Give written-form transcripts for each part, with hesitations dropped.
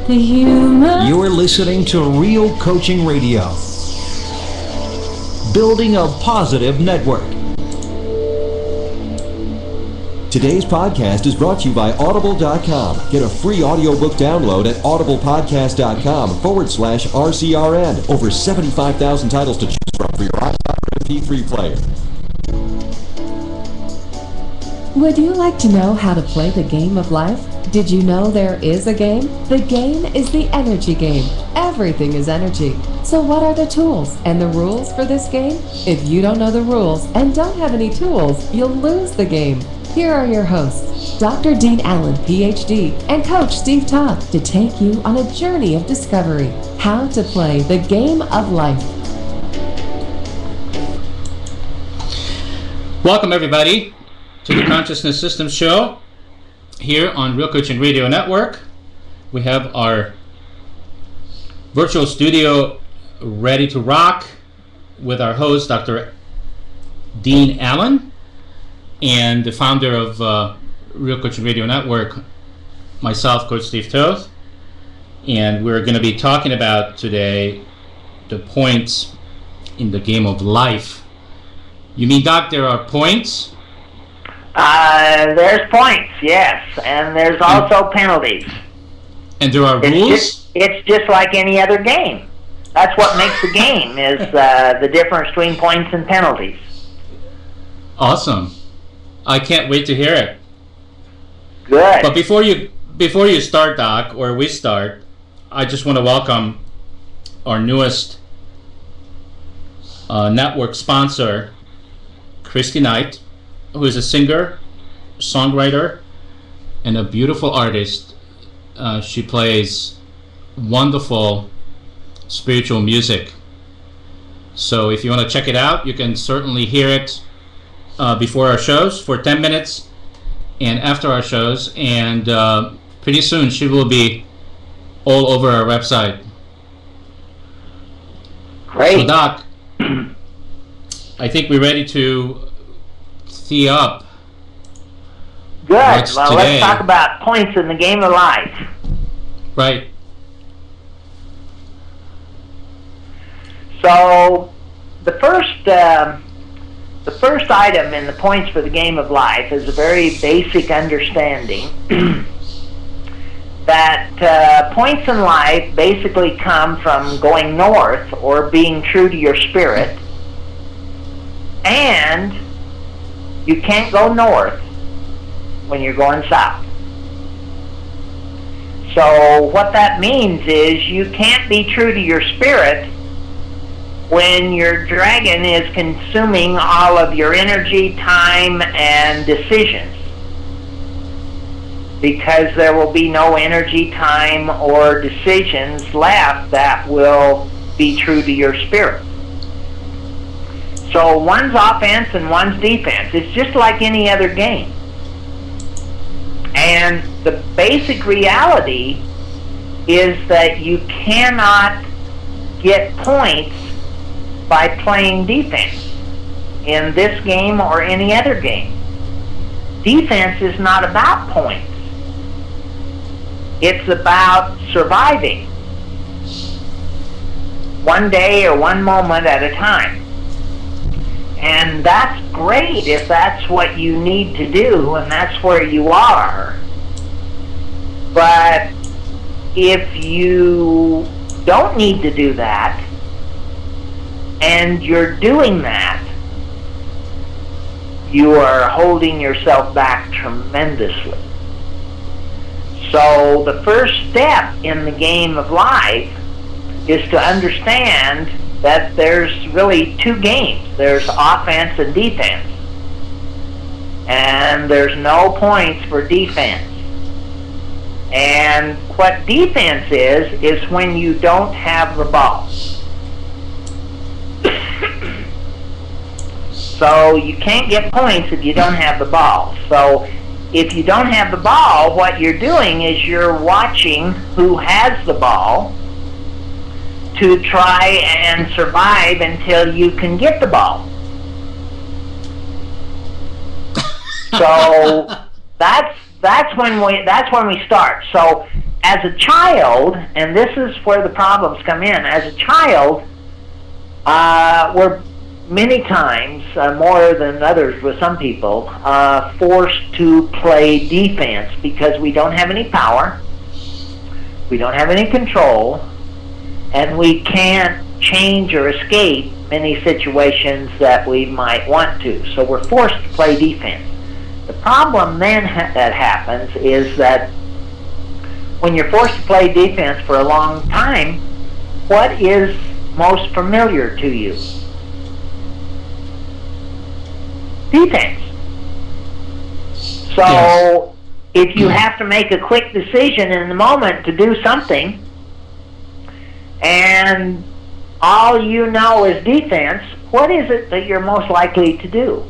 The human. You're listening to Real Coaching Radio. Building a positive network. Today's podcast is brought to you by Audible.com. Get a free audiobook download at audiblepodcast.com/RCRN. Over 75,000 titles to choose from for your iPod or MP3 player. Would you like to know how to play the game of life? Did you know there is a game? The game is the energy game. Everything is energy. So what are the tools and the rules for this game? If you don't know the rules and don't have any tools, you'll lose the game. Here are your hosts, Dr. Dean Allen, PhD, and Coach Steve Toth, to take you on a journey of discovery. How to play the game of life. Welcome, everybody, to the Consciousness Systems Show here on Real Coaching Radio Network. We have our virtual studio ready to rock with our host, Dr. Dean Allen, and the founder of Real Coaching Radio Network, myself, Coach Steve Toth. And we're going to be talking about today the points in the game of life. You mean, Doc, there are points? There's points, yes, and there's also penalties. And there are rules? It's just like any other game. That's what makes the game, is the difference between points and penalties. Awesome. I can't wait to hear it. Good. But before you start, Doc, or we start, I just want to welcome our newest network sponsor, Christy Knight, who is a singer, songwriter, and a beautiful artist. She plays wonderful spiritual music. So if you want to check it out, you can certainly hear it before our shows for 10 minutes and after our shows. And pretty soon she will be all over our website. Great. So, Doc, I think we're ready to tee up. Good. Well, today. Let's talk about points in the game of life. Right. So, the first item in the points for the game of life is a very basic understanding that points in life basically come from going north or being true to your spirit, and you can't go north when you're going south. So what that means is you can't be true to your spirit when your dragon is consuming all of your energy, time, and decisions, because there will be no energy, time, or decisions left that will be true to your spirit. So one's offense and one's defense. It's just like any other game. And the basic reality is that you cannot get points by playing defense in this game or any other game. Defense is not about points. It's about surviving one day or one moment at a time. And that's great if that's what you need to do and that's where you are. But if you don't need to do that and you're doing that, you are holding yourself back tremendously. So the first step in the game of life is to understand that there's really two games. There's offense and defense. And there's no points for defense. And what defense is when you don't have the ball. So you can't get points if you don't have the ball. So if you don't have the ball, what you're doing is you're watching who has the ball to try and survive until you can get the ball. So that's when we start. So as a child, and this is where the problems come in, as a child, we're many times, more than others with some people, forced to play defense because we don't have any power, we don't have any control, and we can't change or escape many situations that we might want to. So we're forced to play defense. The problem then that happens is that when you're forced to play defense for a long time, what is most familiar to you? Defense. So Yes. if you have to make a quick decision in the moment to do something, and all you know is defense, what is it that you're most likely to do?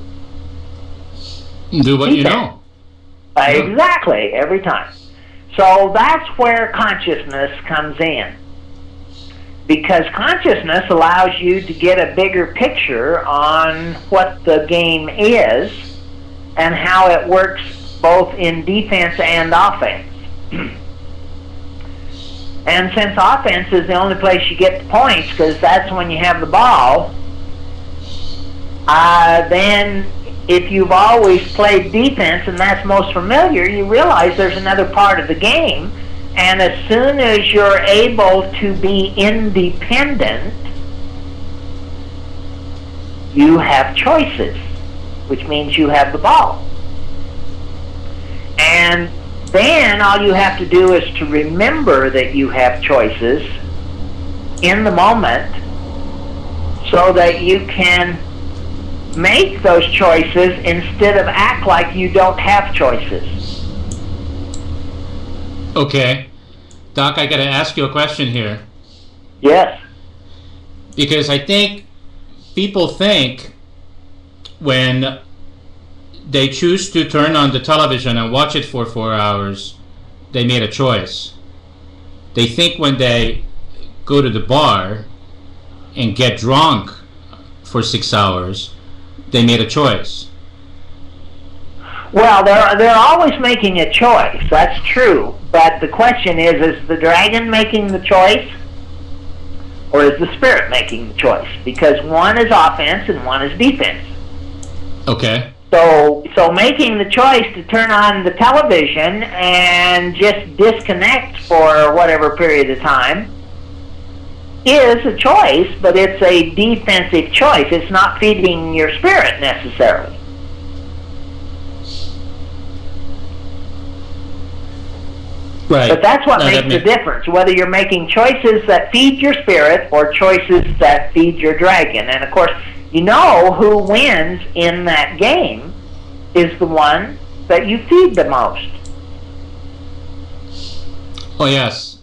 Do what you Defense. know. Exactly, every time. So that's where consciousness comes in. Because consciousness allows you to get a bigger picture on what the game is and how it works both in defense and offense. And since offense is the only place you get the points, because that's when you have the ball, then if you've always played defense and that's most familiar, you realize there's another part of the game. And as soon as you're able to be independent, you have choices, which means you have the ball. And then all you have to do is to remember that you have choices in the moment so that you can make those choices instead of act like you don't have choices. Okay. Doc, I got to ask you a question here. Yes. Because I think people think when they choose to turn on the television and watch it for 4 hours, they made a choice. They think when they go to the bar and get drunk for 6 hours, they made a choice. Well, they're always making a choice. That's true. But the question is the dragon making the choice, or is the spirit making the choice? Because one is offense and one is defense. Okay. So making the choice to turn on the television and just disconnect for whatever period of time is a choice, but it's a defensive choice. It's not feeding your spirit necessarily. Right. But that's what makes the difference, whether you're making choices that feed your spirit or choices that feed your dragon. And of course, you know who wins in that game is the one that you feed the most. Oh, yes.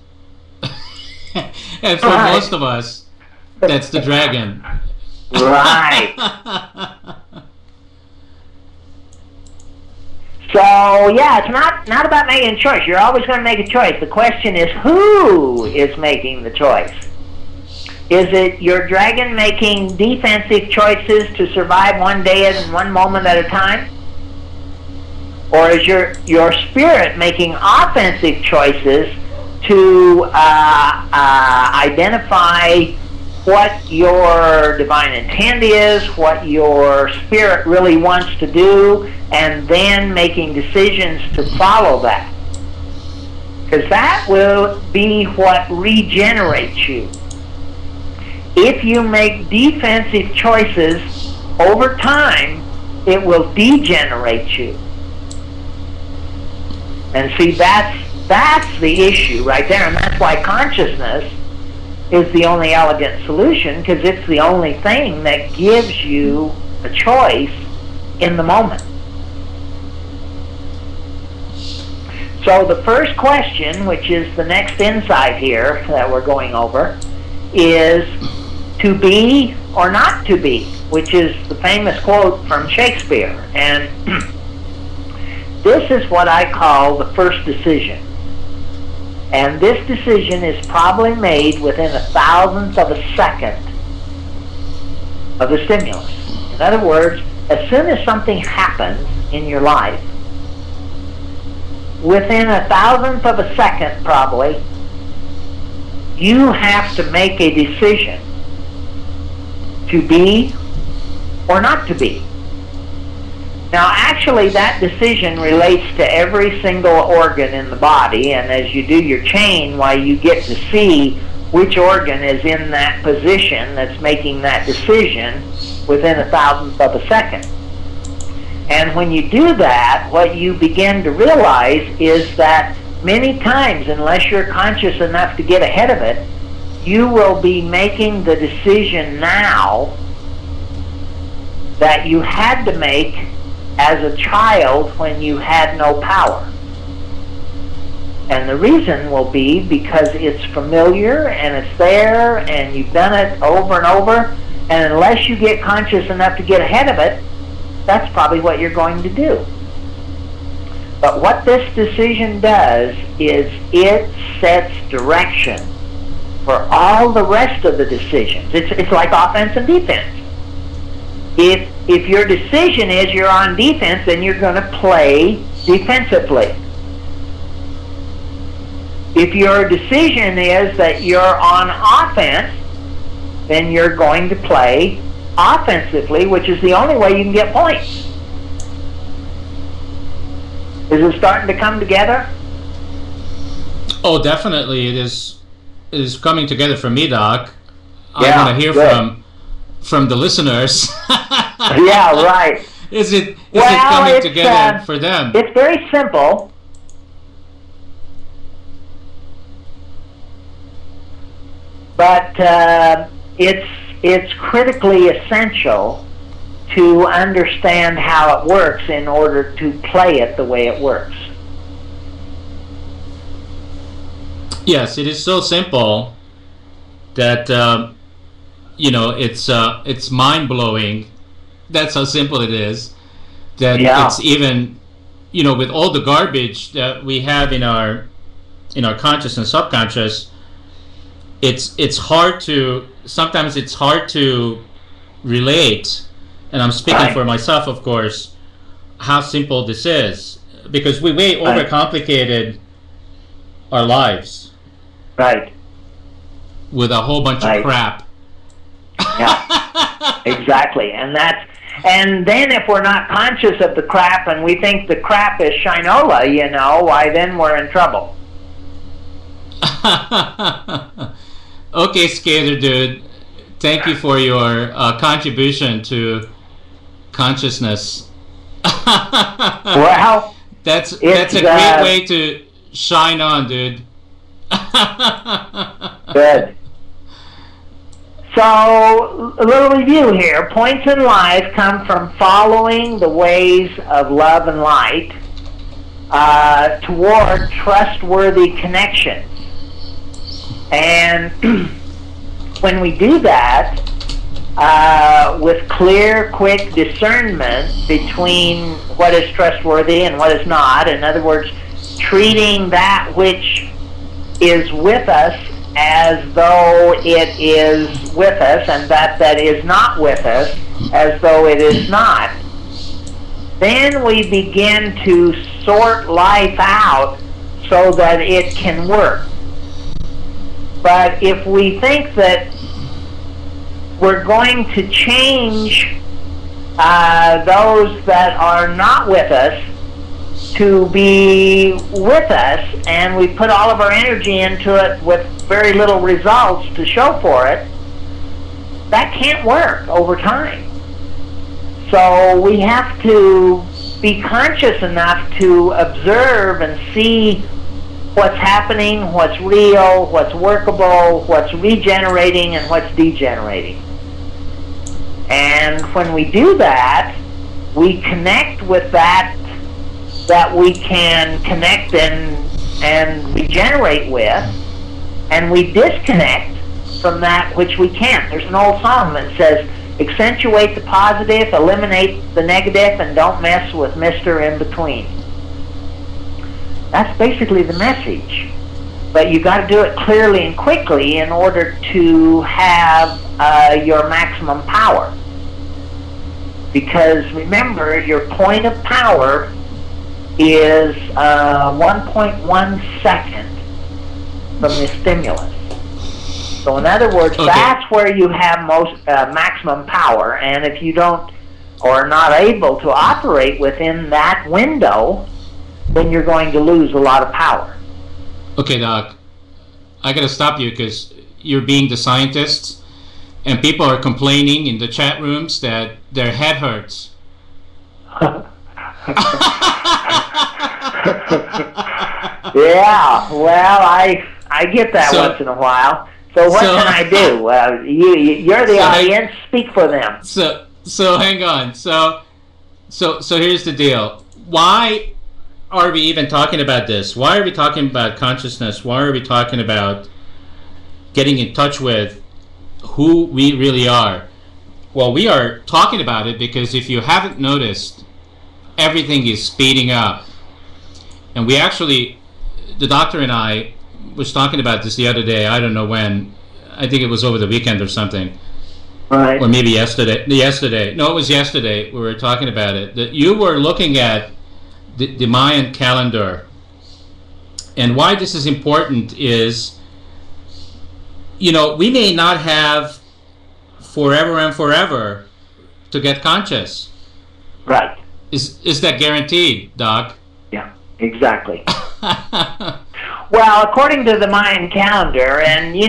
And for most of us, that's the dragon. Right. So, yeah, it's not about making a choice. You're always going to make a choice. The question is, who is making the choice? Is it your dragon making defensive choices to survive one day and one moment at a time? Or is your spirit making offensive choices to identify what your divine intent is, what your spirit really wants to do, and then making decisions to follow that? Because that will be what regenerates you. If you make defensive choices over time, it will degenerate you. And see, that's the issue right there, and that's why consciousness is the only elegant solution, because it's the only thing that gives you a choice in the moment. So the first question, which is the next insight here that we're going over, is to be or not to be, which is the famous quote from Shakespeare. And this is what I call the first decision. And this decision is probably made within 1,000th of a second of the stimulus. In other words, as soon as something happens in your life, within a thousandth of a second probably, you have to make a decision to be or not to be. Now actually that decision relates to every single organ in the body, and as you do your chain, why you get to see which organ is in that position that's making that decision within a thousandth of a second. And when you do that, what you begin to realize is that many times, unless you're conscious enough to get ahead of it, you will be making the decision now that you had to make as a child when you had no power. And the reason will be because it's familiar and it's there and you've done it over and over, and unless you get conscious enough to get ahead of it, that's probably what you're going to do. But what this decision does is it sets direction for all the rest of the decisions. It's like offense and defense. If your decision is you're on defense, then you're going to play defensively. If your decision is that you're on offense, then you're going to play offensively, which is the only way you can get points. Is it starting to come together? Oh, definitely. It is coming together for me, Doc. Yeah, I want to hear from the listeners. Yeah, right. Is it coming together for them? It's very simple. But it's critically essential to understand how it works in order to play it the way it works. Yes, it is so simple that it's mind-blowing. That's how simple it is. That it's even, with all the garbage that we have in our conscious and subconscious, sometimes it's hard to relate, and I'm speaking for myself, of course, how simple this is, because we way overcomplicated our lives. Right. With a whole bunch of crap. Yeah. Exactly. And then if we're not conscious of the crap and we think the crap is Shinola, why then we're in trouble. Okay, Skater Dude. Thank you for your contribution to consciousness. Well, that's a great way to shine on, dude. Good. So, a little review here. Points in life come from following the ways of love and light toward trustworthy connections. And when we do that with clear, quick discernment between what is trustworthy and what is not, in other words, treating that which is with us as though it is with us, and that is not with us as though it is not, then we begin to sort life out so that it can work. But if we think that we're going to change those that are not with us to be with us, and we put all of our energy into it with very little results to show for it, that can't work over time. So we have to be conscious enough to observe and see what's happening, what's real, what's workable, what's regenerating, and what's degenerating. And when we do that, we connect with that we can connect and regenerate with, and we disconnect from that which we can't. There's an old song that says, accentuate the positive, eliminate the negative, and don't mess with Mr. in between. That's basically the message. But you got to do it clearly and quickly in order to have your maximum power. Because remember, your point of power is 1.1 second from the stimulus. So in other words, Okay. that's where you have most maximum power, and if you don't or are not able to operate within that window, then you're going to lose a lot of power. Okay, Doc, I gotta stop you because you're being the scientist, and people are complaining in the chat rooms that their head hurts. Yeah, well, I get that So- once in a while. So what so- can I do? You're the So I- audience. Speak for them. So hang on. So here's the deal. Why are we even talking about this? Why are we talking about consciousness? Why are we talking about getting in touch with who we really are? Well, we are talking about it because if you haven't noticed, everything is speeding up. And we actually, the doctor and I was talking about this the other day. I don't know when. I think it was over the weekend or something. Right. Or maybe yesterday. No, it was yesterday. We were talking about it. That you were looking at the Mayan calendar. And why this is important is, you know, we may not have forever and forever to get conscious. Right. Is that guaranteed, Doc? Yeah, exactly. Well, according to the Mayan calendar, and you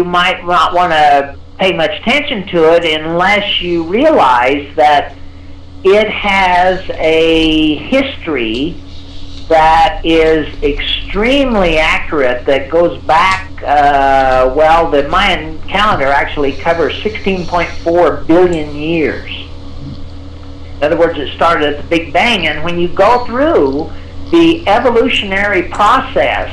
might not want to pay much attention to it unless you realize that it has a history that is extremely accurate, that goes back, the Mayan calendar actually covers 16.4 billion years. In other words, it started at the Big Bang, and when you go through the evolutionary process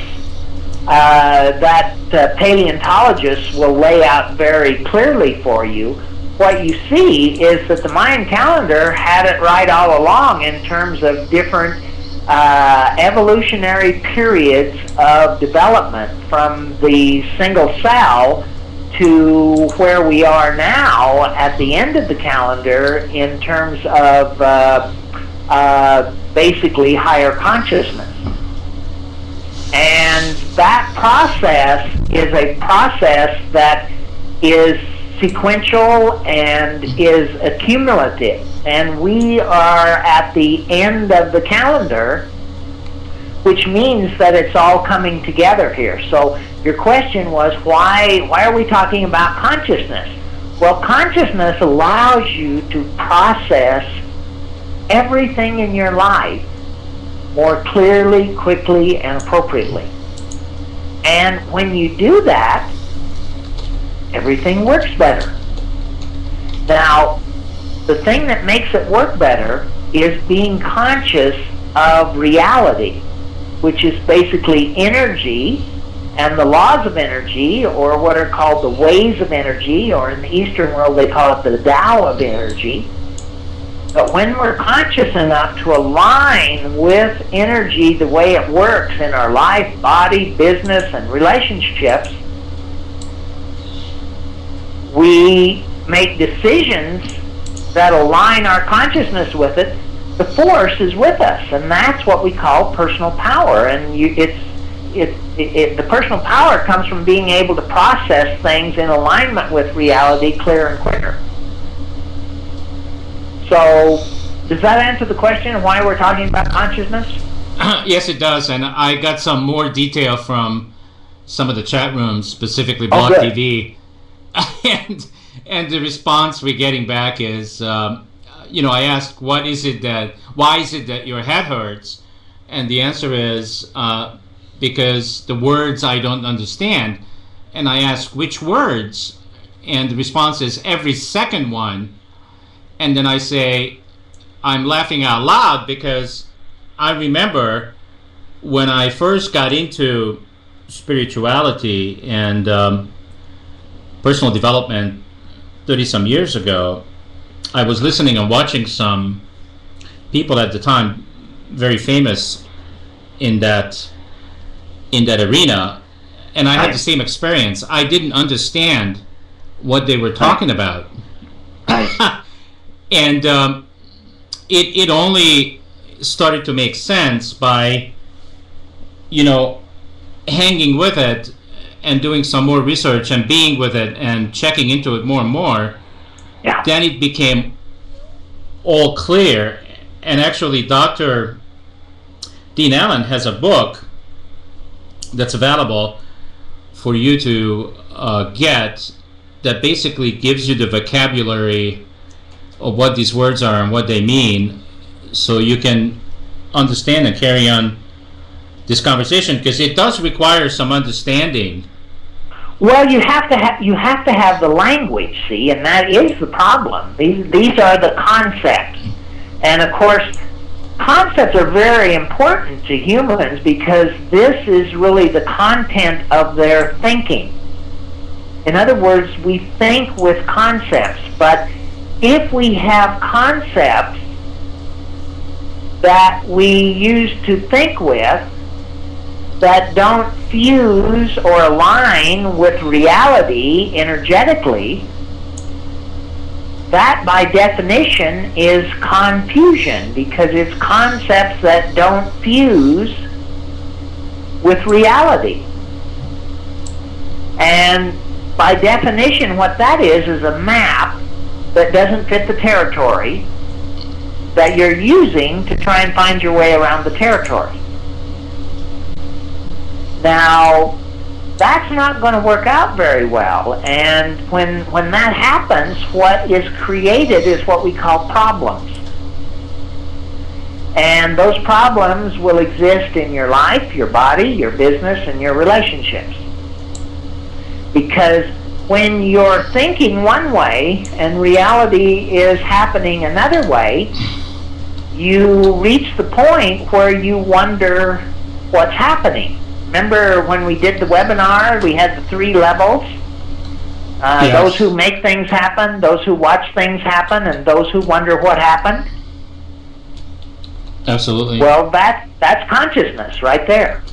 that paleontologists will lay out very clearly for you, what you see is that the Mayan calendar had it right all along in terms of different evolutionary periods of development, from the single cell to where we are now at the end of the calendar in terms of basically higher consciousness. And that process is a process that is sequential and is accumulative. And we are at the end of the calendar, which means that it's all coming together here. So your question was, why are we talking about consciousness? Well, consciousness allows you to process everything in your life more clearly, quickly, and appropriately. And when you do that, everything works better. Now, the thing that makes it work better is being conscious of reality, which is basically energy and the laws of energy, or what are called the ways of energy, or in the Eastern world they call it the Tao of energy. But when we're conscious enough to align with energy the way it works in our life, body, business, and relationships, we make decisions that align our consciousness with it. The force is with us, and that's what we call personal power. And the personal power comes from being able to process things in alignment with reality clearer and quicker. So, does that answer the question of why we're talking about consciousness? Yes, it does. And I got some more detail from some of the chat rooms, specifically Blog TV. And the response we're getting back is, I asked, why is it that your head hurts? And the answer is, because the words I don't understand. And I ask, which words? And the response is, every second one. And then I say, I'm laughing out loud because I remember when I first got into spirituality and personal development 30-some years ago, I was listening and watching some people at the time, very famous in that arena, and I had the same experience. I didn't understand what they were talking about. And it only started to make sense by, you know, hanging with it and doing some more research and being with it and checking into it more and more, Yeah. then it became all clear. And actually, Dr. Dean Allen has a book that's available for you to get, that basically gives you the vocabulary of what these words are and what they mean, so you can understand and carry on this conversation, because it does require some understanding. Well, you have to have the language, see, and that is the problem. These are the concepts, and of course, concepts are very important to humans because this is really the content of their thinking. In other words, we think with concepts, but if we have concepts that we use to think with that don't fuse or align with reality energetically, that by definition is confusion, because it's concepts that don't fuse with reality. And by definition, what that is a map that doesn't fit the territory that you're using to try and find your way around the territory. Now, that's not going to work out very well, and when that happens, what is created is what we call problems. And those problems will exist in your life, your body, your business, and your relationships. Because when you're thinking one way and reality is happening another way, you reach the point where you wonder what's happening. Remember when we did the webinar, we had the 3 levels? Yes. Those who make things happen, those who watch things happen, and those who wonder what happened. Absolutely. Well, that's consciousness right there.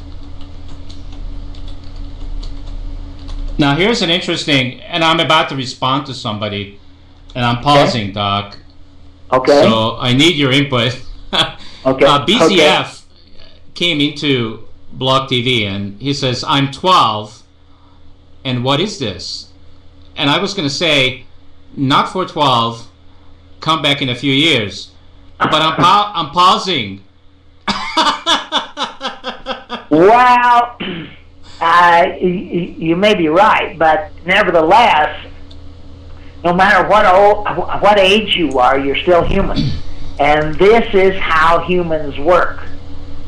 Now here's an interesting, and I'm about to respond to somebody, and I'm pausing, okay. Doc. Okay. So I need your input. Okay. BZF came into Blog TV and he says, I'm 12, and what is this? And I was going to say, not for 12, come back in a few years. But I'm pausing. Well, you may be right, but nevertheless, no matter what age you are, you're still human. And this is how humans work.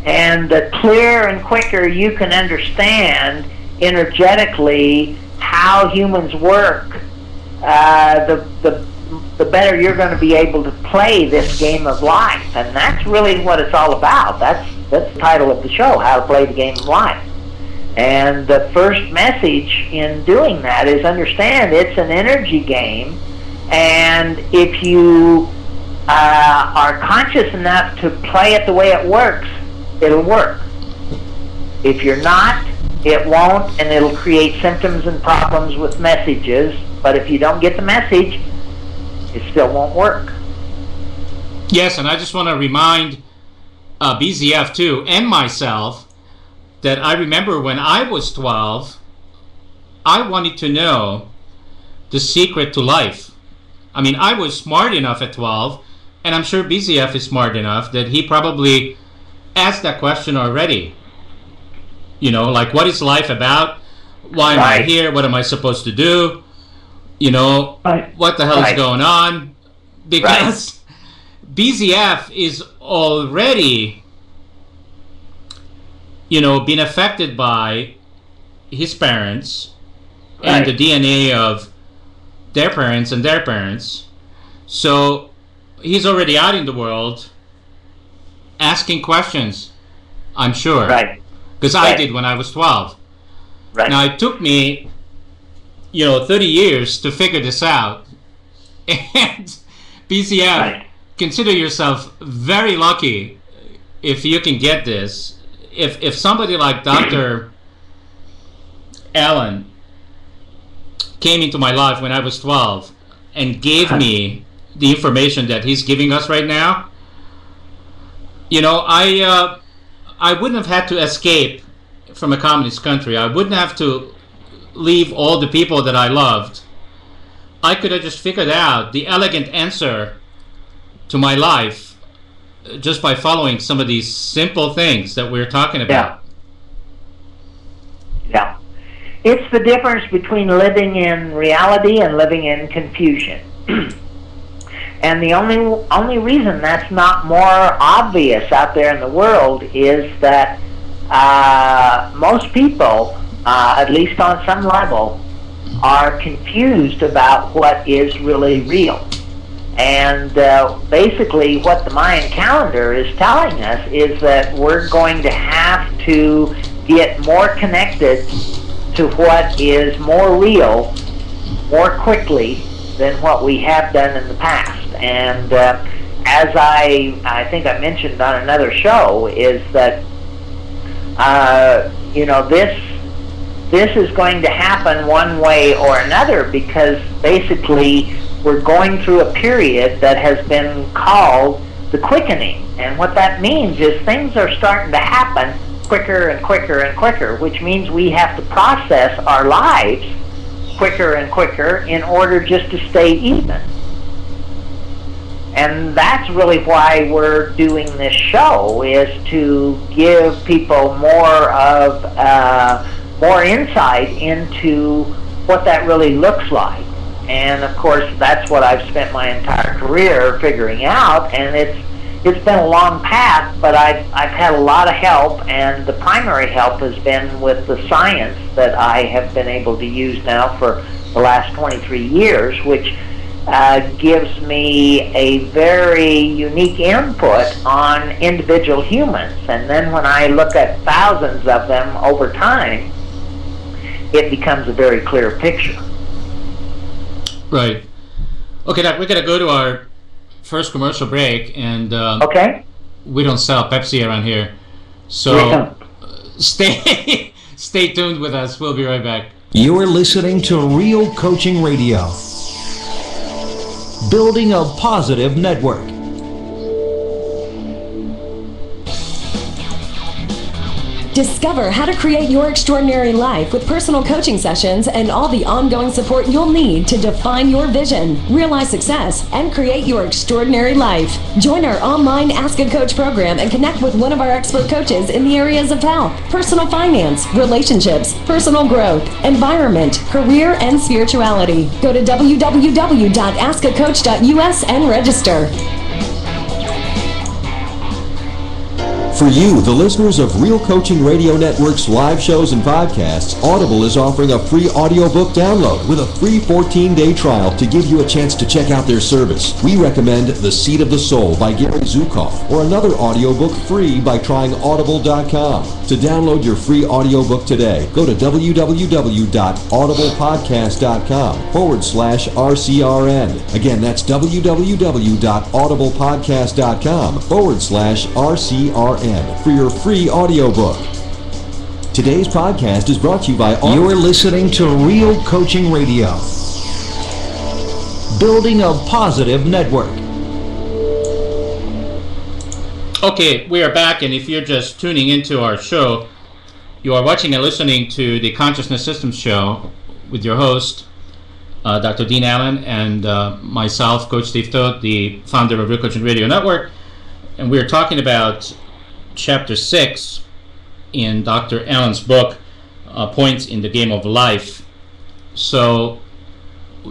And the clearer and quicker you can understand energetically how humans work, the better you're going to be able to play this game of life. And that's really what it's all about. That's the title of the show, How to Play the Game of Life. And the first message in doing that is understand it's an energy game, and if you are conscious enough to play it the way it works, it'll work. If you're not, it won't, and it'll create symptoms and problems with messages. But if you don't get the message, it still won't work. Yes, and I just want to remind BZF too, and myself, that I remember when I was 12, I wanted to know the secret to life. I mean, I was smart enough at 12, and I'm sure BZF is smart enough that he probably asked that question already. You know, like, what is life about? Why am I here? What am I supposed to do? You know, what the hell is going on? Because BZF is already, you know, been affected by his parents and the DNA of their parents and their parents. So he's already out in the world asking questions, I'm sure. Because I did when I was 12. Now, it took me, you know, 30 years to figure this out. And BCF, consider yourself very lucky if you can get this. If somebody like Dr. Allen came into my life when I was 12 and gave me the information that he's giving us right now, You know, I wouldn't have had to escape from a communist country. I wouldn't have to leave all the people that I loved. I could have just figured out the elegant answer to my life just by following some of these simple things that we're talking about. Yeah. It's the difference between living in reality and living in confusion. And the only reason that's not more obvious out there in the world is that most people, at least on some level, are confused about what is really real. And basically what the Mayan calendar is telling us is that we're going to have to get more connected to what is more real more quickly than what we have done in the past. And as I think I mentioned on another show, is that you know, this is going to happen one way or another, because basically we're going through a period that has been called the quickening. And what that means is things are starting to happen quicker and quicker and quicker, which means we have to process our lives quicker and quicker in order just to stay even. And that's really why we're doing this show, is to give people more insight into what that really looks like. And of course, that's what I've spent my entire career figuring out, and it's been a long path, but I've had a lot of help, and the primary help has been with the science that I have been able to use now for the last 23 years, which gives me a very unique input on individual humans. And then when I look at thousands of them over time, it becomes a very clear picture. Right. Okay, Doc, we're going to go to our first commercial break, and okay. We don't sell Pepsi around here, so stay tuned with us. We'll be right back. You're listening to Real Coaching Radio, building a positive network. Discover how to create your extraordinary life with personal coaching sessions and all the ongoing support you'll need to define your vision, realize success, and create your extraordinary life. Join our online Ask a Coach program and connect with one of our expert coaches in the areas of health, personal finance, relationships, personal growth, environment, career, and spirituality. Go to www.askacoach.us and register. For you, the listeners of Real Coaching Radio Network's live shows and podcasts, Audible is offering a free audiobook download with a free 14-day trial to give you a chance to check out their service. We recommend The Seat of the Soul by Gary Zukav, or another audiobook free by trying Audible.com. To download your free audiobook today, go to www.audiblepodcast.com/RCRN. Again, that's www.audiblepodcast.com/RCRN. For your free audiobook. Today's podcast is brought to you by You're listening to Real Coaching Radio, building a positive network. Okay, we are back, and if you're just tuning into our show, you are watching and listening to the Consciousness Systems Show with your host, Dr. Dean Allen, and myself, Coach Steve Todt, the founder of Real Coaching Radio Network. And we're talking about Chapter 6 in Dr. Allen's book, Points in the Game of Life. So,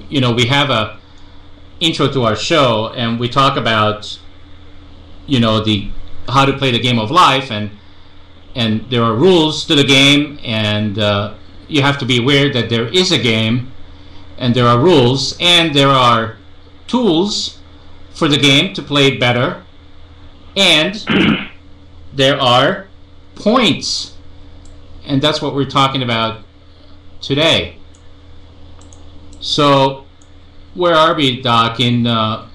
you know, we have a intro to our show, and we talk about, you know, the how to play the game of life, and there are rules to the game, and you have to be aware that there is a game, and there are rules, and there are tools for the game to play it better, and there are points, and that's what we're talking about today. So, where are we, Doc? In we're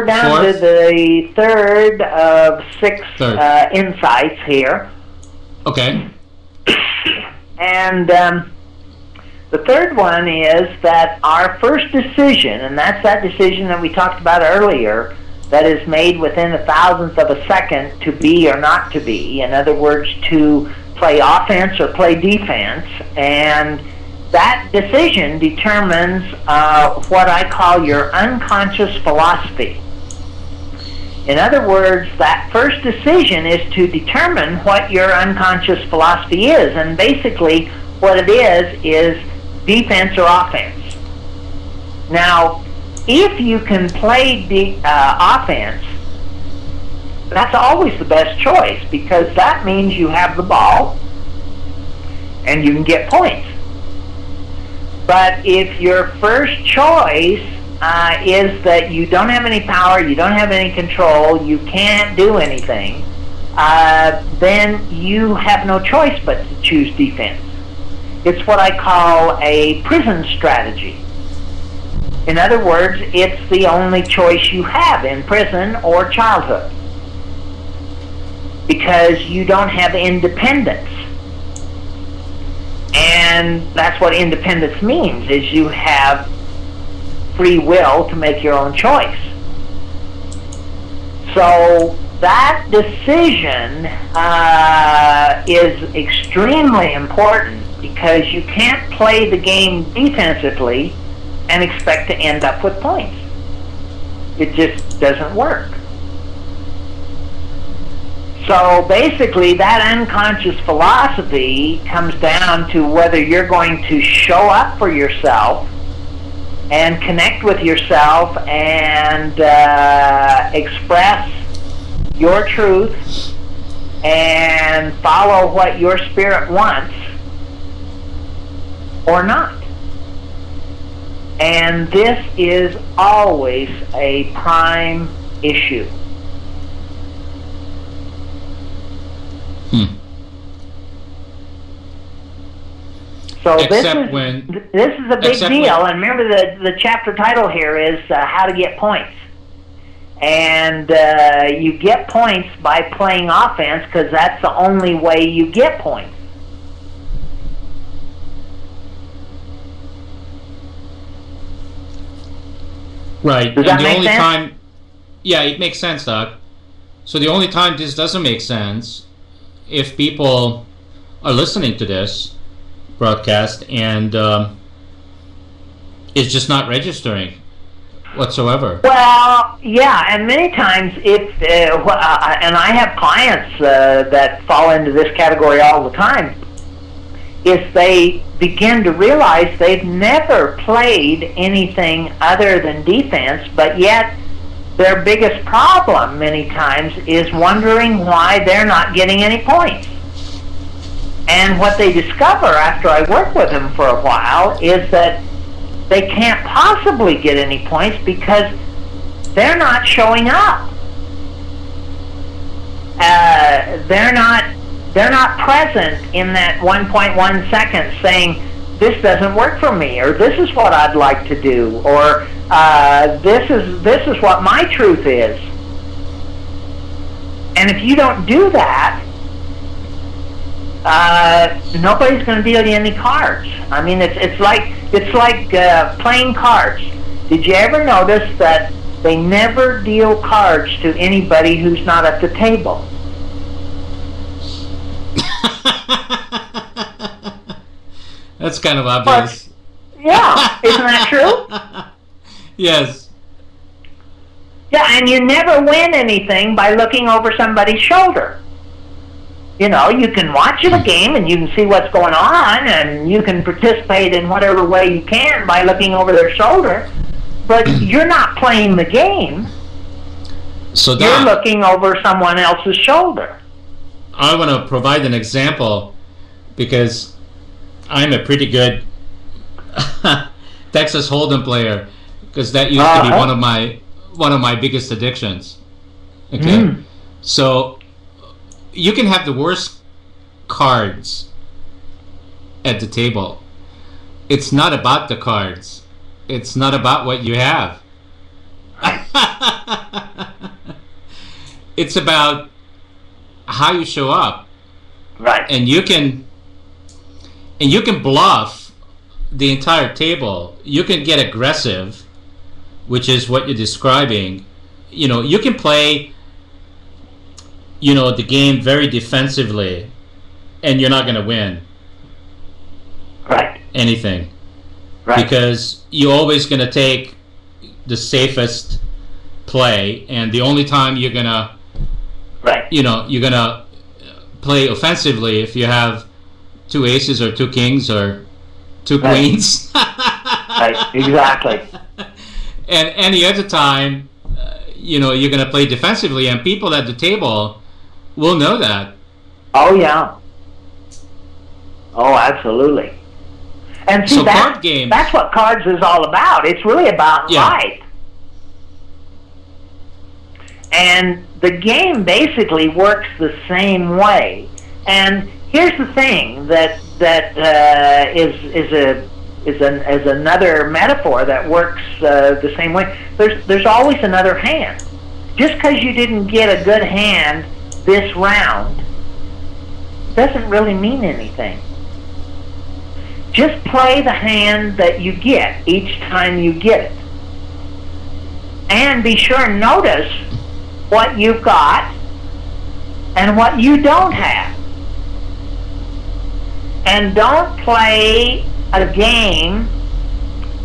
down to the third of six insights here. Okay. And the third one is that our first decision, and that's that decision that we talked about earlier, that is made within a thousandth of a second to be or not to be. In other words, to play offense or play defense. And that decision determines what I call your unconscious philosophy. In other words, that first decision is to determine what your unconscious philosophy is. And basically, what it is defense or offense. Now, if you can play the offense, that's always the best choice, because that means you have the ball and you can get points. But if your first choice is that you don't have any power, you don't have any control, you can't do anything, then you have no choice but to choose defense. It's what I call a prison strategy. In other words, it's the only choice you have in prison or childhood, because you don't have independence. And that's what independence means, is you have free will to make your own choice. So that decision is extremely important, because you can't play the game defensively and expect to end up with points. It just doesn't work. So basically, that unconscious philosophy comes down to whether you're going to show up for yourself and connect with yourself and express your truth and follow what your spirit wants, or not. And this is always a prime issue. So this is a big deal. And remember, the chapter title here is How to Get Points. And you get points by playing offense, because that's the only way you get points. Right. Does that make sense? Yeah, it makes sense, Doc. So the only time this doesn't make sense, if people are listening to this broadcast and it's just not registering whatsoever. Well, yeah, and many times if and I have clients that fall into this category all the time, if they begin to realize they've never played anything other than defense, but yet their biggest problem many times is wondering why they're not getting any points. And what they discover after I work with them for a while is that they can't possibly get any points because they're not showing up. They're not present in that 1.1 seconds saying, this doesn't work for me, or this is what I'd like to do, or this is what my truth is. And if you don't do that, nobody's going to deal you any cards. I mean, it's like playing cards. Did you ever notice that they never deal cards to anybody who's not at the table? That's kind of obvious. But, yeah, isn't that true? Yes. Yeah, and you never win anything by looking over somebody's shoulder. You know, you can watch the game and you can see what's going on, and you can participate in whatever way you can by looking over their shoulder, but you're not playing the game. So you're looking over someone else's shoulder. I want to provide an example because I'm a pretty good Texas Hold'em player, because that used to be one of my biggest addictions. Okay, so you can have the worst cards at the table. It's not about the cards. It's not about what you have. It's about how you show up. Right. And you can bluff the entire table. You can get aggressive, which is what you're describing, you can play, the game very defensively, and you're not going to win. Right. Anything. Right. Because you're always going to take the safest play, and the only time you're going to, right. you're going to play offensively if you have 2 aces or 2 kings or 2 queens. Right, exactly. And any other time, you're going to play defensively, and people at the table will know that. Oh, yeah. Oh, absolutely. And see, So card games, that's what cards is all about. It's really about life. And the game basically works the same way. And here's the thing that is another metaphor that works the same way. There's always another hand. Just because you didn't get a good hand this round doesn't really mean anything. Just play the hand that you get each time you get it. And be sure and notice what you've got and what you don't have. And don't play a game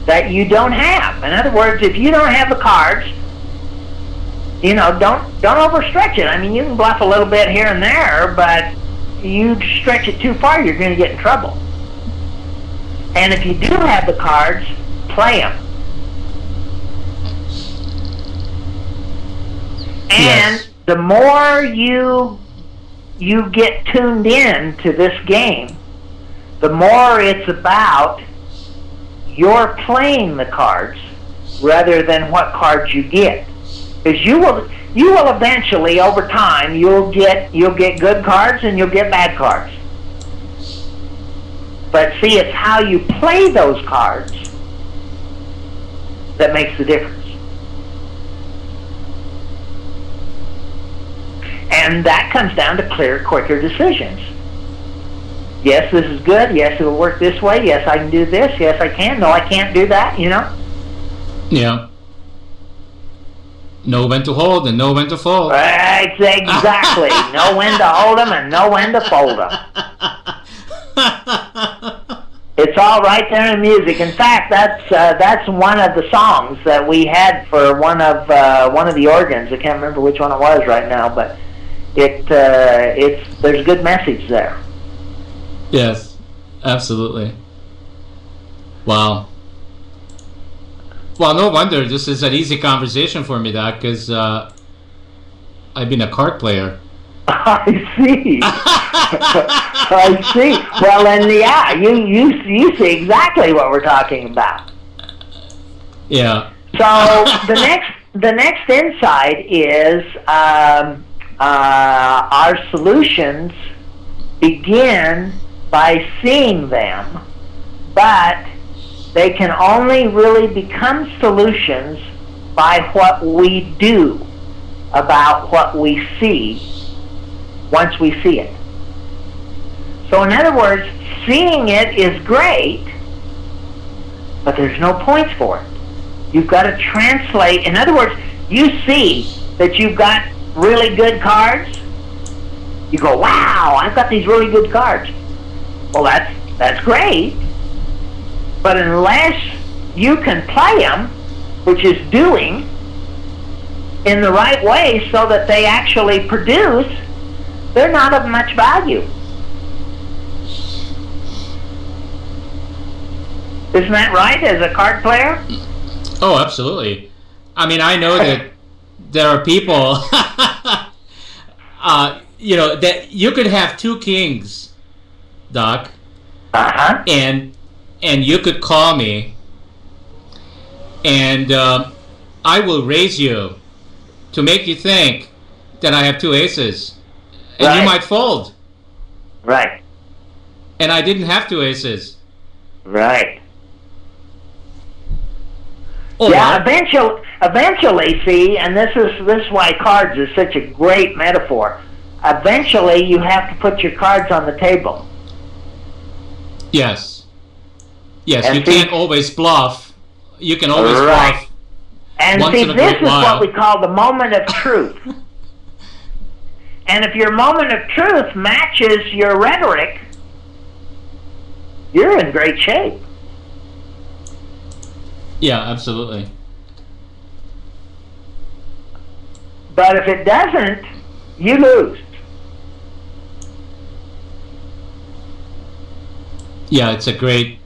that you don't have. In other words, if you don't have the cards, don't overstretch it. I mean, you can bluff a little bit here and there, but you stretch it too far, you're going to get in trouble. And if you do have the cards, play them. And the more you get tuned in to this game, the more it's about you're playing the cards rather than what cards you get. Because you will eventually, over time, you'll get good cards and you'll get bad cards. But see, it's how you play those cards that makes the difference. And that comes down to clear, quicker decisions. Yes, this is good. Yes, it'll work this way. Yes, I can do this. Yes, I can. No, I can't do that, Yeah. Know when to hold and know when to fold. Right, exactly. Know when to hold them and know when to fold them. It's all right there in music. In fact, that's one of the songs that we had for one of the organs. I can't remember which one it was right now, but there's a good message there. Yes, absolutely. Wow. Well, no wonder this is an easy conversation for me, Doc, because I've been a card player. I see. I see. Well, then, yeah, you see exactly what we're talking about. Yeah. So the next insight is our solutions begin by seeing them, but they can only really become solutions by what we do about what we see once we see it. So in other words, seeing it is great, but there's no points for it. You've got to translate. In other words, you see that you've got really good cards. You go, wow, I've got these really good cards. Well, that's great. But unless you can play them, which is doing, in the right way so that they actually produce, they're not of much value. Isn't that right, as a card player? Oh, absolutely. I mean, I know that there are people, that you could have 2 kings, Doc, and you could call me, and I will raise you to make you think that I have 2 aces, and you might fold. Right. And I didn't have 2 aces. Right. Or, yeah, eventually, see, and this is why cards is such a great metaphor. Eventually, you have to put your cards on the table. Yes. Yes, and you can't always bluff. You can always bluff And Once see, in a this great is while. what we call the moment of truth. And if your moment of truth matches your rhetoric, you're in great shape. Yeah, absolutely. But if it doesn't, you lose. Yeah, it's a great,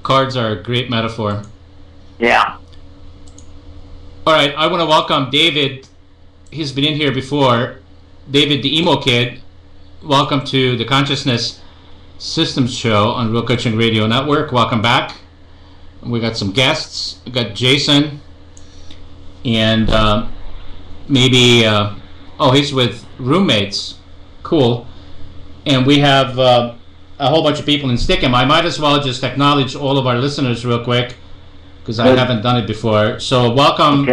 cards are a great metaphor. Yeah. All right, I want to welcome David. He's been in here before. David, the emo kid. Welcome to the Consciousness Systems Show on Real Coaching Radio Network. Welcome back. We got some guests. We got Jason, and maybe he's with roommates. Cool. And we have a whole bunch of people in Stickham. I might as well just acknowledge all of our listeners real quick, because I haven't done it before. So welcome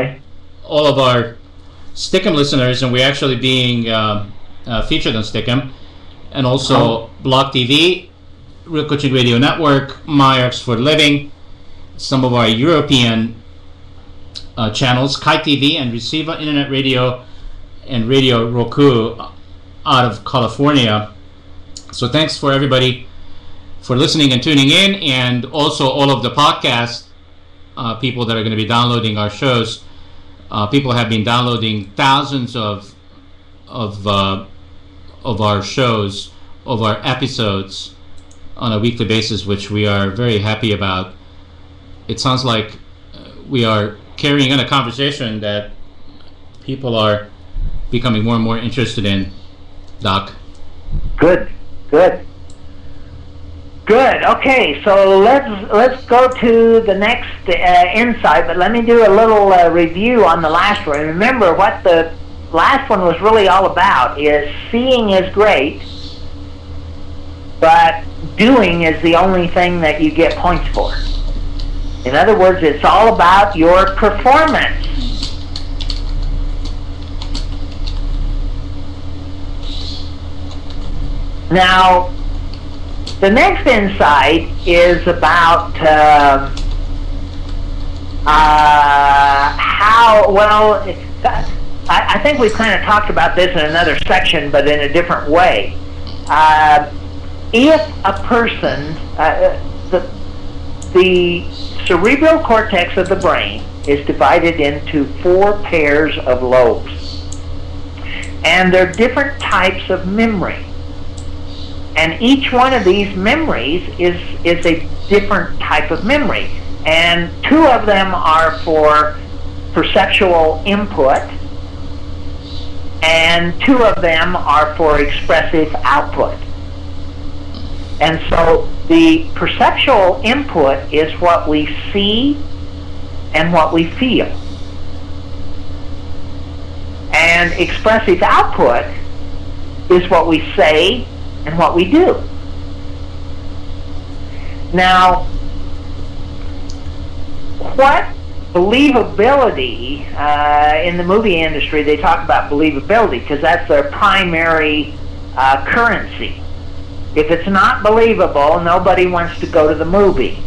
all of our Stickham listeners, and we're actually being featured on Stickham, and also Blog TV, Real Coaching Radio Network, Myers for Living, some of our European channels, Kite TV and Receiva Internet Radio, and Radio Roku out of California. So thanks for everybody for listening and tuning in, and also all of the podcast people that are going to be downloading our shows. People have been downloading thousands of our shows, of our episodes on a weekly basis, which we are very happy about. It sounds like we are carrying on a conversation that people are becoming more and more interested in, Doc. Good. Okay, so let's go to the next insight, but let me do a little review on the last one. Remember, what the last one was really all about is seeing is great, but doing is the only thing that you get points for. In other words, it's all about your performance. Now, the next insight is about how, well, I think we've kind of talked about this in another section, but in a different way. If a person, the cerebral cortex of the brain is divided into 4 pairs of lobes, and they're different types of memory. And each one of these memories is a different type of memory. And 2 of them are for perceptual input, and 2 of them are for expressive output. And so the perceptual input is what we see and what we feel. And expressive output is what we say and what we do. Now, what believability, in the movie industry they talk about believability because that's their primary currency. If it's not believable, nobody wants to go to the movie.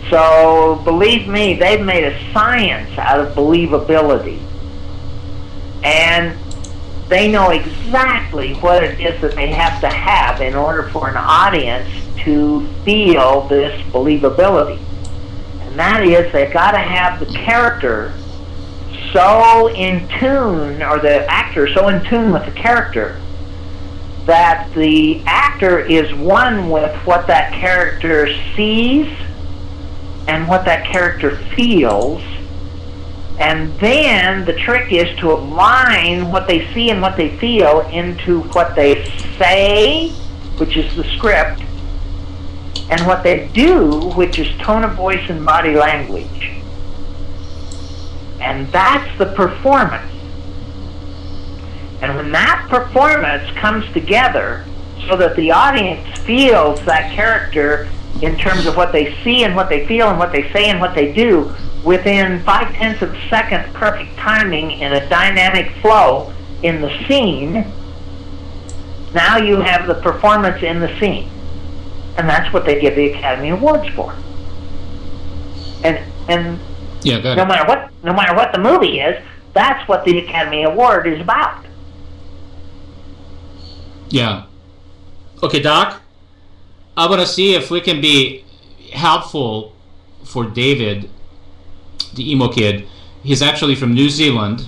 So believe me, they've made a science out of believability. And they know exactly what it is that they have to have in order for an audience to feel this believability. And that is, they've got to have the character so in tune, or the actor so in tune with the character, that the actor is one with what that character sees and what that character feels. And then the trick is to align what they see and what they feel into what they say, which is the script, and what they do, which is tone of voice and body language. And that's the performance. And when that performance comes together so that the audience feels that character in terms of what they see and what they feel and what they say and what they do, within 0.5 of a second perfect timing in a dynamic flow in the scene, now you have the performance in the scene. And that's what they give the Academy Awards for. And Yeah, got No it. matter what the movie is, that's what the Academy Award is about. Yeah. Okay, Doc, I want to see if we can be helpful for David, the emo kid. He's actually from New Zealand,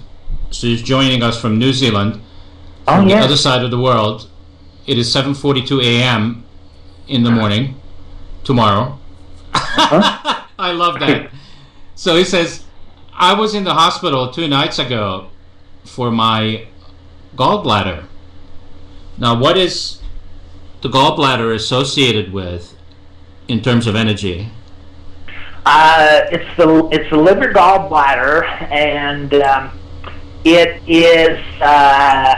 so he's joining us from New Zealand, from the other side of the world. It is 7:42 a.m. in the morning tomorrow. I love that. So he says, I was in the hospital 2 nights ago for my gallbladder. Now, what is the gallbladder associated with in terms of energy? It's the liver gallbladder, and it is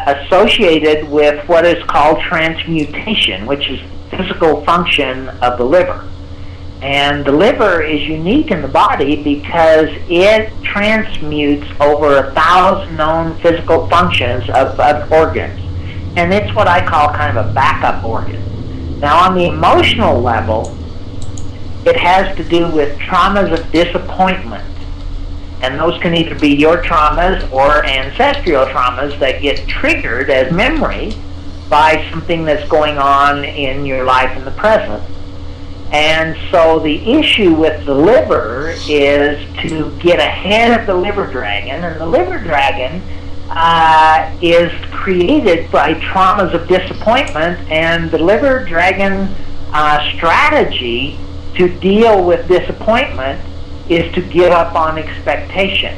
associated with what is called transmutation, which is the physical function of the liver. And the liver is unique in the body because it transmutes over 1,000 known physical functions of organs. And it's what I call kind of a backup organ. Now, on the emotional level, it has to do with traumas of disappointment. And those can either be your traumas or ancestral traumas that get triggered as memory by something that's going on in your life in the present. And so the issue with the liver is to get ahead of the liver dragon, and the liver dragon is created by traumas of disappointment, and the liver dragon strategy to deal with disappointment is to give up on expectation.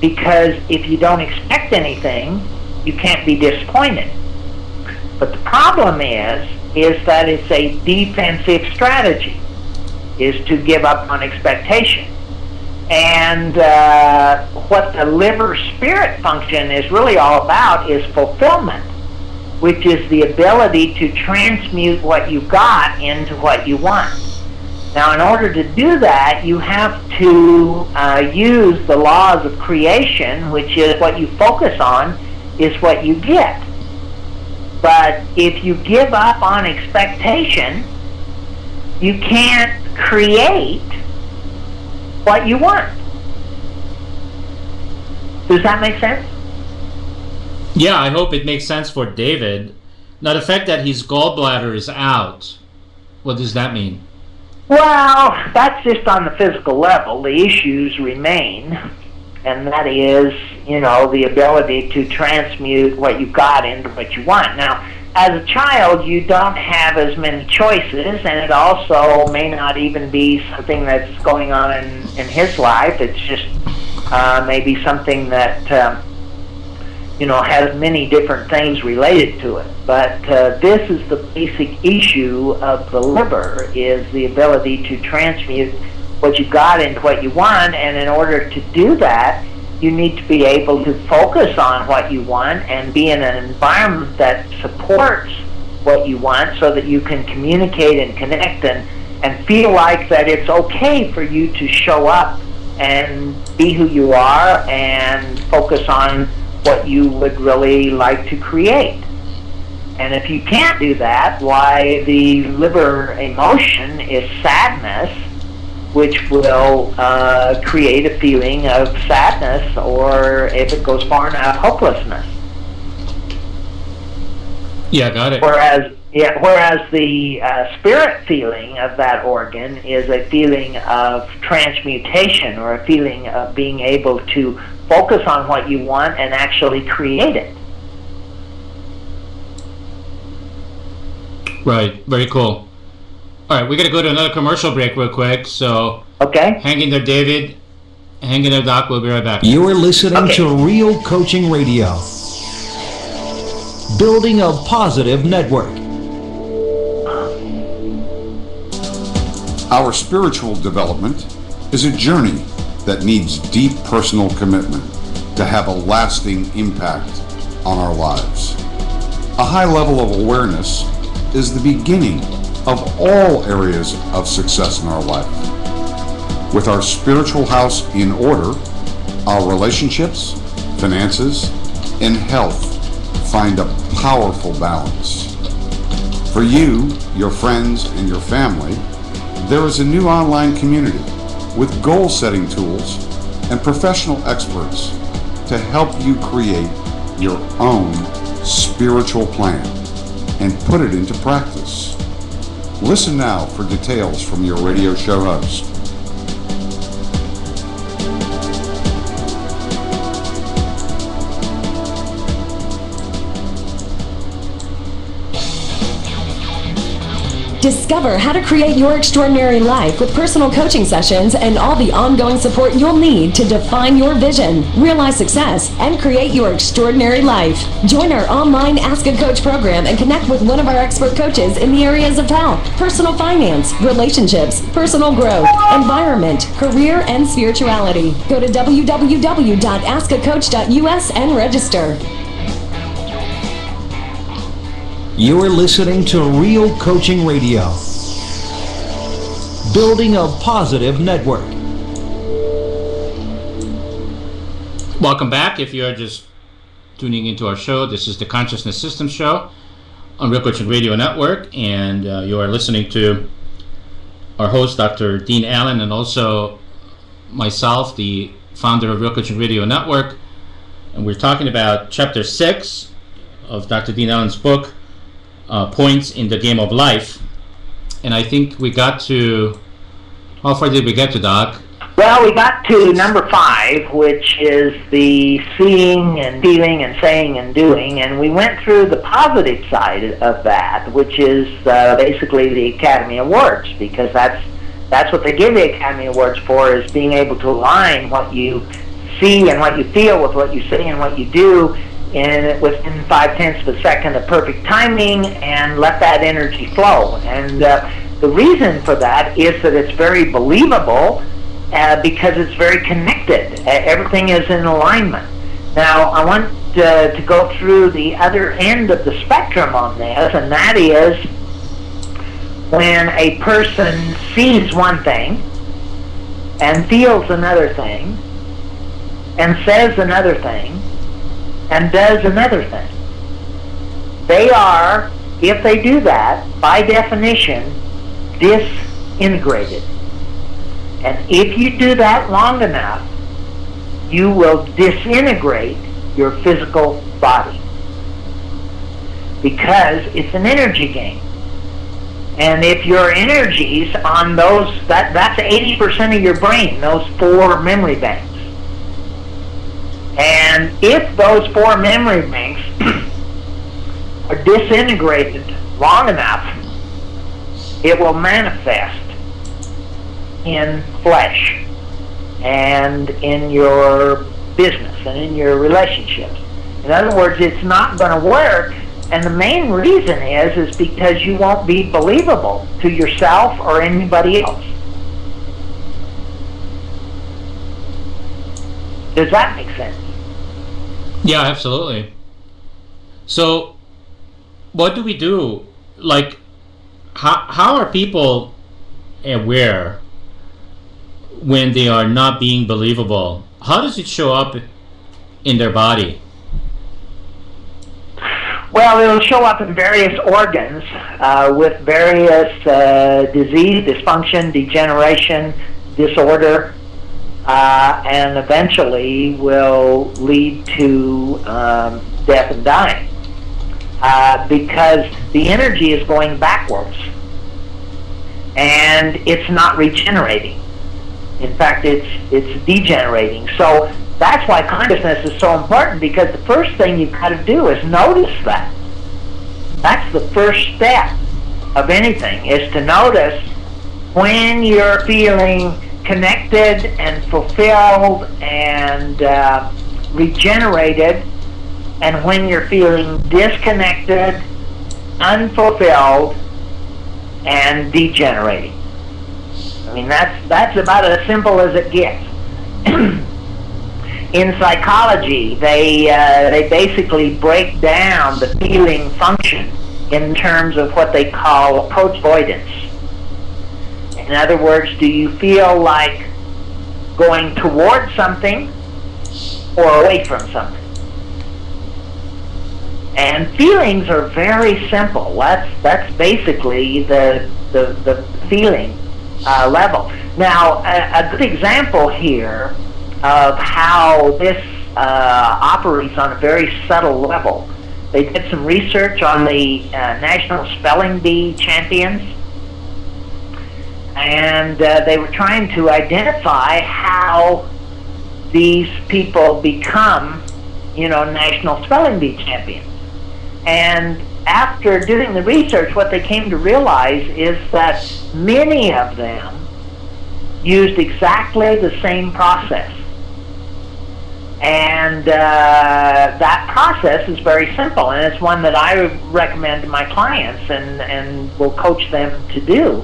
Because if you don't expect anything, you can't be disappointed. But the problem is that it's a defensive strategy, is to give up on expectation. And what the liver spirit function is really all about is fulfillment, which is the ability to transmute what you got into what you want. Now, in order to do that, you have to use the laws of creation, which is what you focus on is what you get. But if you give up on expectation, you can't create what you want. Does that make sense? Yeah, I hope it makes sense for David. Now, the fact that his gallbladder is out, what does that mean? Well, that's just on the physical level. The issues remain, and that is, the ability to transmute what you got into what you want. Now, as a child, you don't have as many choices, and it also may not even be something that's going on in his life. It's just maybe something that has many different things related to it. But this is the basic issue of the liver, is the ability to transmute what you got into what you want, and in order to do that, you need to be able to focus on what you want and be in an environment that supports what you want so that you can communicate and connect and feel like that it's okay for you to show up and be who you are and focus on what you would really like to create. And if you can't do that, why, the liver emotion is sadness, which will create a feeling of sadness, or if it goes far enough, hopelessness. Yeah, got it. Whereas the spirit feeling of that organ is a feeling of transmutation, or a feeling of being able to focus on what you want and actually create it. Right, very cool. All right, we're going to go to another commercial break real quick, so Okay? hang in there, David. Hang in there, Doc. We'll be right back. You're listening to Real Coaching Radio. Building a positive network. Our spiritual development is a journey that needs deep personal commitment to have a lasting impact on our lives. A high level of awareness is the beginning of all areas of success in our life. With our spiritual house in order, our relationships, finances, and health find a powerful balance. For you, your friends, and your family, there is a new online community with goal-setting tools and professional experts to help you create your own spiritual plan and put it into practice. Listen now for details from your radio show host. Discover how to create your extraordinary life with personal coaching sessions and all the ongoing support you'll need to define your vision, realize success, and create your extraordinary life. Join our online Ask a Coach program and connect with one of our expert coaches in the areas of health, personal finance, relationships, personal growth, environment, career, and spirituality. Go to www.askacoach.us and register. You're listening to Real Coaching Radio, building a positive network. Welcome back. If you're just tuning into our show, this is the Consciousness System Show on Real Coaching Radio Network, and you are listening to our host, Dr. Dean Allen, and also myself, the founder of Real Coaching Radio Network. And we're talking about Chapter 6 of Dr. Dean Allen's book, Points in the Game of Life. And I think we got to, how far did we get to, Doc? Well, we got to number 5, which is the seeing and feeling and saying and doing, and we went through the positive side of that, which is basically the Academy Awards, because that's what they give the Academy Awards for, is being able to align what you see and what you feel with what you say and what you do within 0.5 of a second of perfect timing, and let that energy flow. And the reason for that is that it's very believable, because it's very connected. Everything is in alignment. Now, I want to go through the other end of the spectrum on this, and that is when a person sees one thing and feels another thing and says another thing and does another thing. They are, if they do that, by definition, disintegrated. And if you do that long enough, you will disintegrate your physical body, because it's an energy game. And if your energies on those, that's 80% of your brain, those 4 memory banks. And if those 4 memory banks are disintegrated long enough, it will manifest in flesh and in your business and in your relationships. In other words, it's not going to work, and the main reason is because you won't be believable to yourself or anybody else. Does that make sense? Yeah, absolutely. So, what do we do? Like, how are people aware when they are not being believable? How does it show up in their body? Well, it'll show up in various organs with various disease, dysfunction, degeneration, disorder, and eventually will lead to death and dying, because the energy is going backwards and it's not regenerating. In fact, it's degenerating. So that's why consciousness is so important, because the first thing you've got to do is notice that. That's the first step of anything, is to notice when you're feeling connected and fulfilled and regenerated, and when you're feeling disconnected, unfulfilled, and degenerating. I mean, that's about as simple as it gets. In psychology, they basically break down the feeling function in terms of what they call approach avoidance. In other words, do you feel like going towards something or away from something? And feelings are very simple. That's basically the feeling level. Now, a good example here of how this operates on a very subtle level. They did some research on the National Spelling Bee champions, and they were trying to identify how these people become, National Spelling Bee champions. And after doing the research, what they came to realize is that many of them used exactly the same process. And that process is very simple, and it's one that I recommend to my clients and will coach them to do.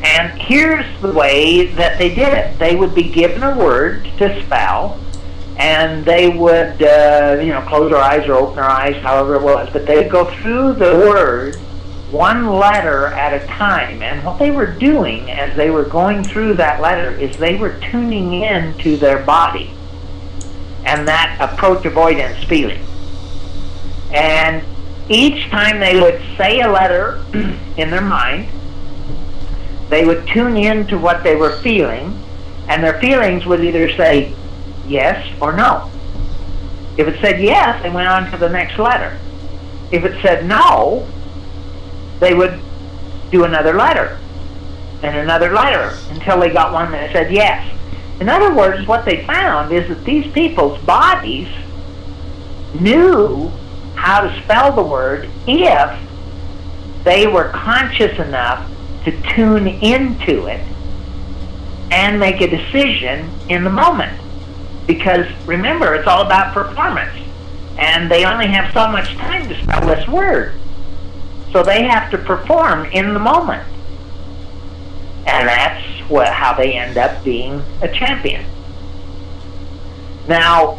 And here's the way that they did it. They would be given a word to spell, and they would, close their eyes or open their eyes, however it was, but they would go through the word one letter at a time. And what they were doing as they were going through that letter is they were tuning in to their body and that approach avoidance feeling. And each time they would say a letter in their mind, they would tune in to what they were feeling, and their feelings would either say yes or no. If it said yes, they went on to the next letter. If it said no, they would do another letter and another letter until they got one that said yes. In other words, what they found is that these people's bodies knew how to spell the word if they were conscious enough to tune into it and make a decision in the moment. Because remember, it's all about performance, and they only have so much time to spell this word. So they have to perform in the moment. And that's how they end up being a champion. Now,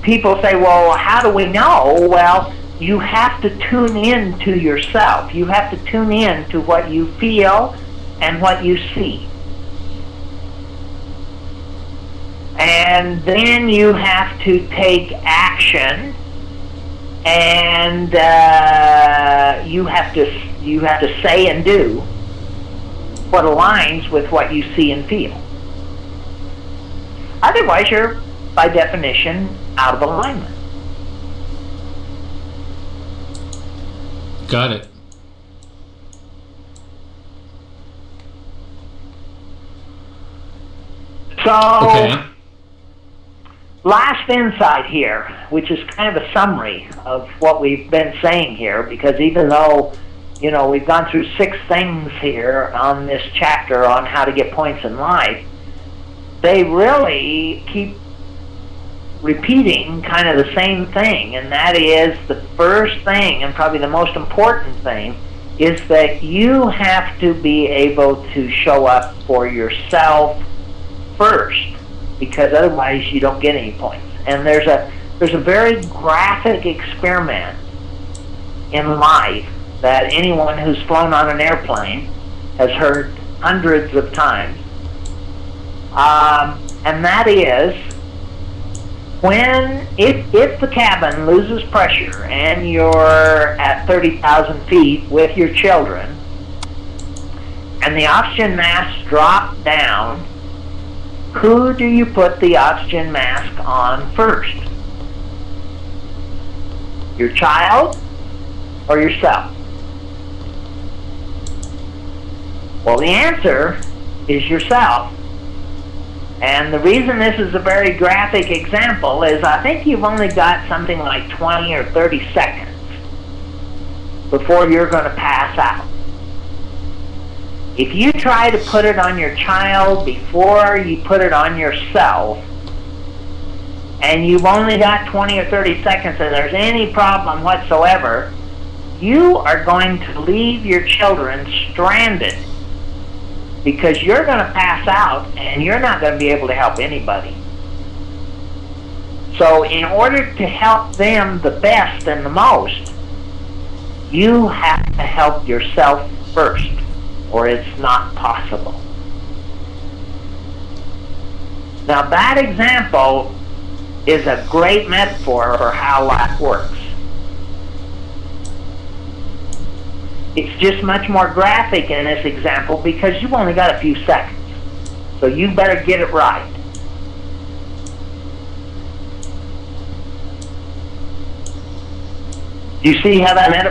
people say, well, how do we know? Well, you have to tune in to yourself. You have to tune in to what you feel and what you see. And then you have to take action, and you have to say and do what aligns with what you see and feel. Otherwise, you're, by definition, out of alignment. Got it. So, last insight here, which is kind of a summary of what we've been saying here, because even though, we've gone through 6 things here on this chapter on how to get points in life, they really keep repeating kind of the same thing, and that is the first thing, and probably the most important thing, is that you have to be able to show up for yourself first, because otherwise you don't get any points. And there's a very graphic experiment in life that anyone who's flown on an airplane has heard hundreds of times, and that is if the cabin loses pressure and you're at 30,000 feet with your children and the oxygen masks drop down, who do you put the oxygen mask on first? Your child or yourself? Well, the answer is yourself. And the reason this is a very graphic example is I think you've only got something like 20 or 30 seconds before you're going to pass out. If you try to put it on your child before you put it on yourself, and you've only got 20 or 30 seconds and there's any problem whatsoever, you are going to leave your children stranded, because you're going to pass out and you're not going to be able to help anybody. So in order to help them the best and the most, you have to help yourself first, or it's not possible. Now that example is a great metaphor for how life works. It's just much more graphic in this example because you've only got a few seconds. So you better get it right. You see how that